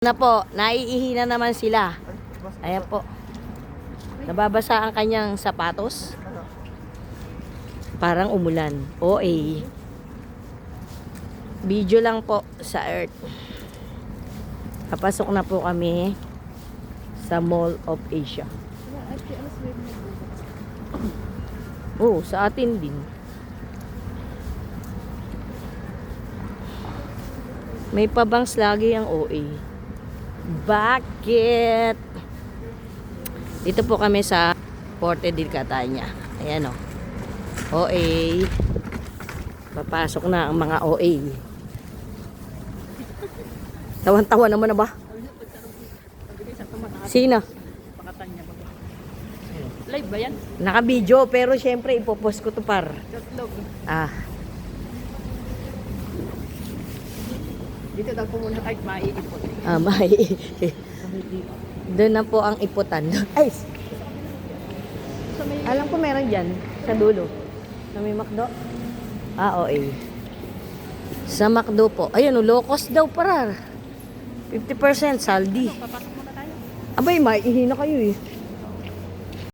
Na po, naiihi na naman sila. Ayan po. Nababasa ang kanyang sapatos. Parang umulan. OA. Video lang po sa Earth. Papasok na po kami sa Mall of Asia. Oh, sa atin din. May pabangs lagi ang OA. Bakit? Dito po kami sa Porte del Catania. Ayan o. OA. Papasok na ang mga OA. Tawan-tawa naman na ba? Sino? Live ba yan? Naka-video pero syempre ipopost ko to par. Ah. Dito daw po muna kahit maiipot. Ah, may. Doon na po ang iputan. Ay! Alam ko meron dyan. Sa dulo. Sa may McDo. Ah, OA. Sa McDo po. Ayun, low cost daw para. 50% saldi. Papasok muna tayo. Abay, maihi na kayo eh.